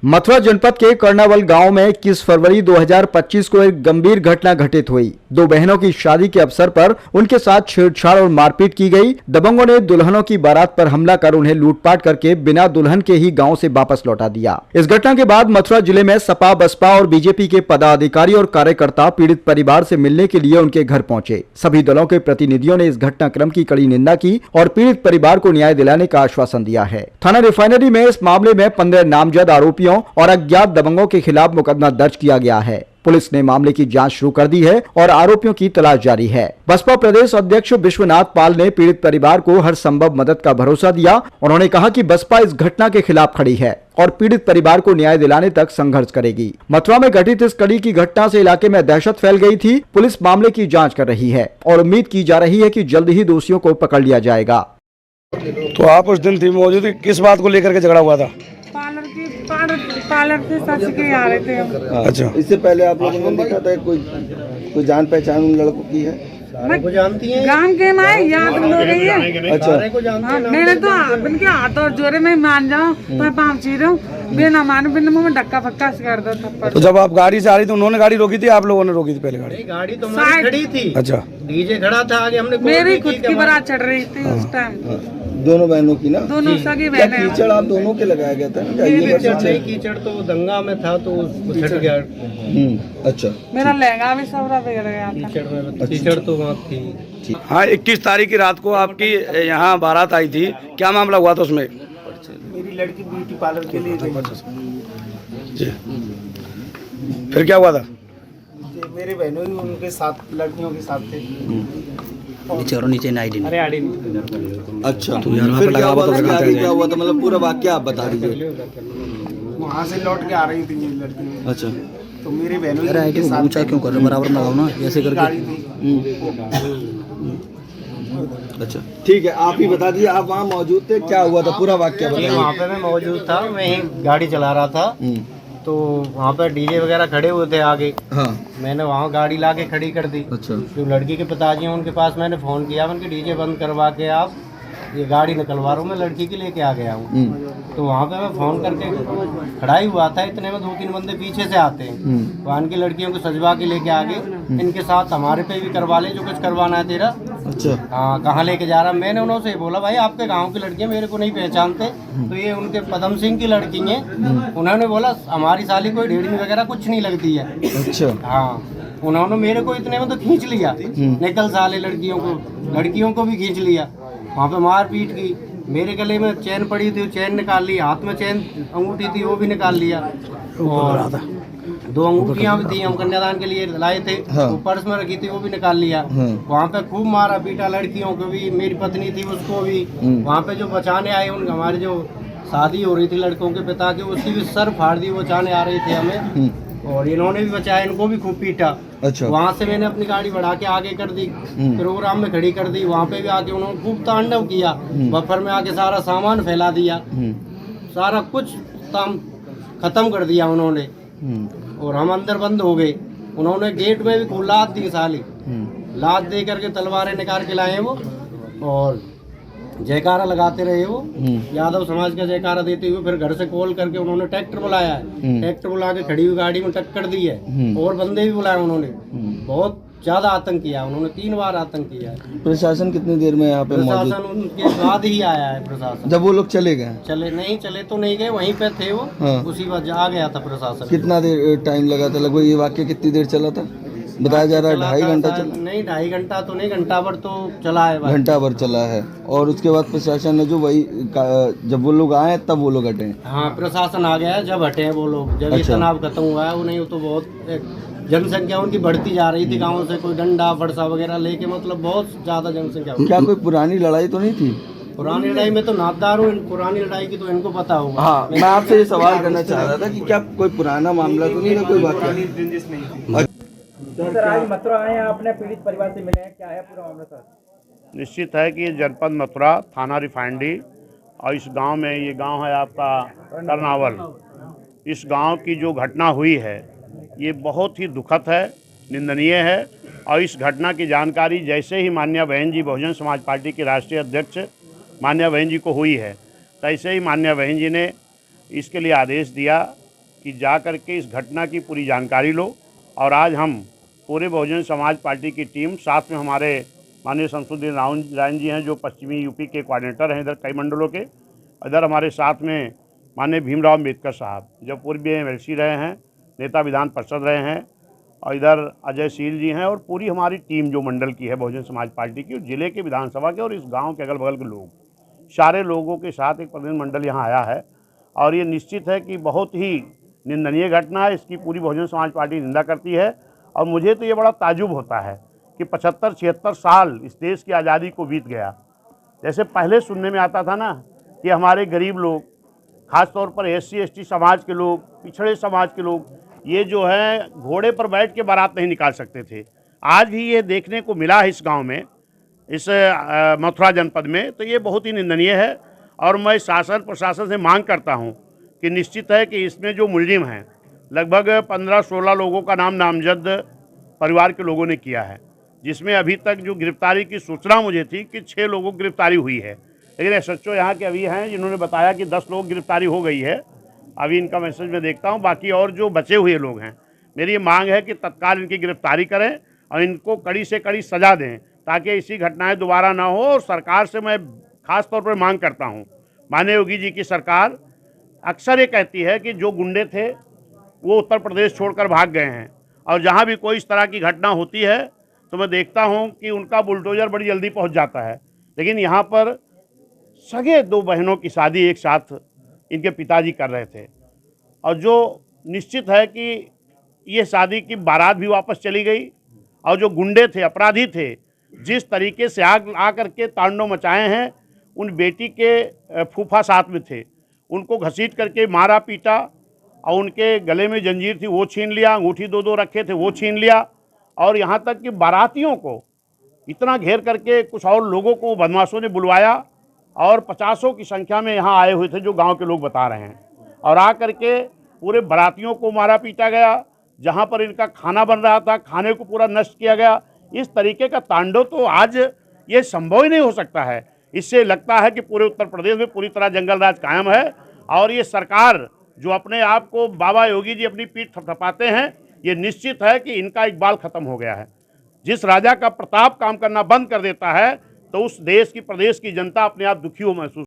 मथुरा जनपद के कर्णावल गांव में 21 फरवरी 2025 को एक गंभीर घटना घटित हुई। दो बहनों की शादी के अवसर पर उनके साथ छेड़छाड़ और मारपीट की गई। दबंगों ने दुल्हनों की बारात पर हमला कर उन्हें लूटपाट करके बिना दुल्हन के ही गांव से वापस लौटा दिया। इस घटना के बाद मथुरा जिले में सपा, बसपा और बीजेपी के पदाधिकारी और कार्यकर्ता पीड़ित परिवार से मिलने के लिए उनके घर पहुंचे। सभी दलों के प्रतिनिधियों ने इस घटनाक्रम की कड़ी निंदा की और पीड़ित परिवार को न्याय दिलाने का आश्वासन दिया है। थाना रिफाइनरी में इस मामले में 15 नामजद आरोपियों और अज्ञात दबंगों के खिलाफ मुकदमा दर्ज किया गया है। पुलिस ने मामले की जांच शुरू कर दी है और आरोपियों की तलाश जारी है। बसपा प्रदेश अध्यक्ष विश्वनाथ पाल ने पीड़ित परिवार को हर संभव मदद का भरोसा दिया। उन्होंने कहा कि बसपा इस घटना के खिलाफ खड़ी है और पीड़ित परिवार को न्याय दिलाने तक संघर्ष करेगी। मथुरा में घटित इस कड़ी की घटना से इलाके में दहशत फैल गई थी। पुलिस मामले की जाँच कर रही है और उम्मीद की जा रही है कि जल्द ही दोषियों को पकड़ लिया जाएगा। तो आप उस दिन थी मौजूद, किस बात को लेकर के झगड़ा हुआ था? पार्लर से सच के आ रहे थे हम। अच्छा, इससे पहले आप लोगों ने देखा था कोई जान पहचान उन लड़कों की है? मैं जानती हैं? गांव के मैं याद हो रही है। अच्छा, हाँ, मैंने तो इनके हाथ और जोरे में मान जाऊँ तो पाँव चीर रहा हूँ, बिना मानू बिना मुँह में धक्का फक्का कर दो थप्पड़। तो जब आप गाड़ी से आ रही थी उन्होंने गाड़ी रोकी थी, आप लोगों ने रोकी थी पहले गाड़ी? गाड़ी तो हमारी खड़ी थी। अच्छा, डीजे खड़ा था आगे, हमने मेरी खुद की बारात चढ़ रही थी उस टाइम। दोनों बहनों की ना? दोनों सगी क्या बहनें। कीचड़ आप दोनों के लगाया गया था? कीचड़ तो दंगा में था तो छट गया। अच्छा, मेरा लहंगा भी सब बिगड़ गया था। कीचड़ तो वहाँ थी। हाँ, 21 तारीख की रात को आपकी यहाँ बारात आई थी, क्या मामला हुआ था उसमें? मेरी लड़की ब्यूटी पार्लर के लिए जी, फिर क्या हुआ था? मेरे बहनों ही उनके साथ लड़कियों के साथ थे। नीचे नाइडी। अरे आड़ी अच्छा, तो यहाँ फिर पे क्या लगा हुआ था? तो आगे क्या हुआ था? मतलब पूरा वाक्य आप बता दीजिए। वहाँ से लौट के आ रही थी ये लड़की, अच्छा, तो मेरे बहनों अरे ऊंचा क्यों कर रहे हो? बराबर लगाओ ना, ऐसे करके। अच्छा, ठीक है, आप ही बता दीजिए। आप वहाँ मौजूद थे, क्या हुआ था? पूरा वाक्य बताइए। वहाँ पे मैं मौजूद था, मैं ही गाड़ी चला रहा था। तो वहाँ पर डीजे वगैरह खड़े हुए थे आगे। हाँ, मैंने वहाँ गाड़ी लाके खड़ी कर दी। अच्छा, जो लड़की के पिताजी हैं उनके पास मैंने फ़ोन किया, उनके डीजे बंद करवा के आप ये गाड़ी निकलवा रहा हूँ, मैं लड़की के लेके आ गया हूँ। तो वहाँ पे मैं फ़ोन करके खड़ा ही हुआ था, इतने में 2-3 बंदे पीछे से आते हैं। वहाँ की लड़कियों को सजवा के लेके आ गए, इनके साथ हमारे पे भी करवा ले जो कुछ करवाना है तेरा। अच्छा, हाँ, कहाँ लेके जा रहा? मैंने उन्होंने बोला भाई आपके गांव की लड़कियां मेरे को नहीं पहचानते, तो ये उनके पदम सिंह की लड़की हैं। उन्होंने बोला हमारी साली कोई ढेड़नी वगैरह कुछ नहीं लगती है। अच्छा, हाँ, उन्होंने मेरे को इतने में तो खींच लिया, निकल साले लड़कियों को भी खींच लिया। वहाँ पे मार पीट की, मेरे गले में चैन पड़ी थी, चैन निकाल ली, हाथ में चैन अंगूठी थी वो भी निकाल लिया, और 2 अंगूठियाँ भी थी हम कन्यादान के लिए लाए थे। हाँ। वो पर्स में रखी थी वो भी निकाल लिया। वहाँ पे खूब मारा पीटा, लड़कियों को भी, मेरी पत्नी थी उसको भी। वहाँ पे जो बचाने आए उन हमारे जो शादी हो रही थी लड़कों के पिता के, उसकी भी सर फाड़ दी, बचाने आ रहे थे हमें, और इन्होंने भी बचाया, इनको भी खूब पीटा। अच्छा, वहाँ से मैंने अपनी गाड़ी बढ़ा के आगे कर दी, प्रोग्राम में खड़ी कर दी। वहाँ पे भी आके उन्होंने खूब तांडव किया, बफर में आके सारा सामान फैला दिया, सारा कुछ खत्म कर दिया उन्होंने, और हम अंदर बंद हो गए। उन्होंने गेट में भी खूब लात दी साली, लात दे करके तलवारें निकाल के लाए वो, और जयकारा लगाते रहे वो, यादव समाज का जयकारा देते हुए। फिर घर से कॉल करके उन्होंने ट्रैक्टर बुलाया है, ट्रैक्टर बुला के खड़ी हुई गाड़ी में टक्कर दी है, और बंदे भी बुलाए उन्होंने। बहुत ज्यादा आतंक किया उन्होंने, 3 बार आतंक किया है। प्रशासन कितनी देर में यहाँ पे मौजूद? प्रशासन उनके बाद ही आया है प्रशासन। जब वो लोग चले गए? चले तो नहीं गए, वहीं पे थे वो। हाँ। उसी वजह आ गया था प्रशासन। कितना देर टाइम लगा था लगभग? ये वाक्य कितनी देर चला था? बताया जा रहा है 2.5 घंटा चला। नहीं, 2.5 घंटा तो नहीं, घंटा भर तो चला है। घंटा भर चला है, और उसके बाद प्रशासन ने जो जब वो लोग आए तब वो लोग हटे? हाँ, प्रशासन आ गया है जब हटे हैं वो लोग, जब ये अच्छा। तनाव खत्म हुआ है। वो नहीं, वो तो बहुत जनसंख्या उनकी बढ़ती जा रही थी, गाँव से कोई डंडा फरसा वगैरह लेके, मतलब बहुत ज्यादा जनसंख्या। क्या कोई पुरानी लड़ाई तो नहीं थी? पुरानी लड़ाई में तो नामदार हूँ, पुरानी लड़ाई की तो इनको पता होगा। हाँ, मैं आपसे ये सवाल करना चाह रहा था कि क्या कोई पुराना मामला तो नहीं था? कोई वाक्य? सर, आज मथुरा आए हैं, आपने पीड़ित परिवार से मिले हैं, क्या है पूरा मामला सर? निश्चित है कि जनपद मथुरा, थाना रिफाइनरी, और इस गांव में, ये गांव है आपका कर्णावल, इस गांव की जो घटना हुई है ये बहुत ही दुखद है, निंदनीय है। और इस घटना की जानकारी जैसे ही माननीय बहन जी, बहुजन समाज पार्टी की राष्ट्रीय अध्यक्ष माननीय बहन जी को हुई है, तैसे ही माननीय बहन जी ने इसके लिए आदेश दिया कि जा कर के इस घटना की पूरी जानकारी लो। और आज हम पूरे बहुजन समाज पार्टी की टीम, साथ में हमारे माननीय शमसुद्दीन रायन जी हैं जो पश्चिमी यूपी के कोऑर्डिनेटर हैं इधर कई मंडलों के, इधर हमारे साथ में माननीय भीमराव अम्बेडकर साहब जो पूर्व MLC रहे हैं, नेता विधान परिषद रहे हैं, और इधर अजय शील जी हैं, और पूरी हमारी टीम जो मंडल की है बहुजन समाज पार्टी की, जिले के विधानसभा के और इस गांव के अगल बगल के लोग, सारे लोगों के साथ एक प्रतिनिधिमंडल यहाँ आया है। और ये निश्चित है कि बहुत ही निंदनीय घटना है, इसकी पूरी बहुजन समाज पार्टी निंदा करती है। और मुझे तो ये बड़ा ताजुब होता है कि 75-76 साल इस देश की आज़ादी को बीत गया। जैसे पहले सुनने में आता था ना कि हमारे गरीब लोग, ख़ास तौर पर SC-ST समाज के लोग, पिछड़े समाज के लोग, ये जो है घोड़े पर बैठ के बारात नहीं निकाल सकते थे। आज भी ये देखने को मिला है इस गांव में, इस मथुरा जनपद में, तो ये बहुत ही निंदनीय है। और मैं शासन प्रशासन से मांग करता हूं कि निश्चित है कि इसमें जो मुलजिम हैं, लगभग 15-16 लोगों का नाम नामजद परिवार के लोगों ने किया है, जिसमें अभी तक जो गिरफ्तारी की सूचना मुझे थी कि 6 लोगों की गिरफ्तारी हुई है। लेकिन SHO यहाँ के अभी हैं जिन्होंने बताया कि 10 लोग गिरफ्तारी हो गई है। अभी इनका मैसेज मैं देखता हूँ। बाकी और जो बचे हुए लोग हैं, मेरी ये मांग है कि तत्काल इनकी गिरफ्तारी करें और इनको कड़ी से कड़ी सज़ा दें, ताकि ऐसी घटनाएं दोबारा ना हो। और सरकार से मैं खास तौर पर मांग करता हूं, माननीय योगी जी की सरकार अक्सर ये कहती है कि जो गुंडे थे वो उत्तर प्रदेश छोड़कर भाग गए हैं, और जहां भी कोई इस तरह की घटना होती है तो मैं देखता हूं कि उनका बुलडोजर बड़ी जल्दी पहुंच जाता है। लेकिन यहाँ पर सगे 2 बहनों की शादी एक साथ इनके पिताजी कर रहे थे, और जो निश्चित है कि ये शादी की बारात भी वापस चली गई, और जो गुंडे थे, अपराधी थे, जिस तरीके से आ करके तांडव मचाए हैं, उन बेटी के फूफा साथ में थे, उनको घसीट करके मारा पीटा, और उनके गले में जंजीर थी वो छीन लिया, अंगूठी 2-2 रखे थे वो छीन लिया, और यहाँ तक कि बारातियों को इतना घेर करके कुछ और लोगों को बदमाशों ने बुलवाया, और 50 की संख्या में यहाँ आए हुए थे जो गांव के लोग बता रहे हैं, और आ करके पूरे बारातियों को मारा पीटा गया। जहाँ पर इनका खाना बन रहा था, खाने को पूरा नष्ट किया गया। इस तरीके का तांडव तो आज ये संभव ही नहीं हो सकता है। इससे लगता है कि पूरे उत्तर प्रदेश में पूरी तरह जंगल राज कायम है, और ये सरकार जो अपने आप को बाबा योगी जी अपनी पीठ थपथपाते हैं, ये निश्चित है कि इनका इकबाल खत्म हो गया है। जिस राजा का प्रताप काम करना बंद कर देता है तो उस देश की, प्रदेश की जनता अपने आप दुखी हो महसूस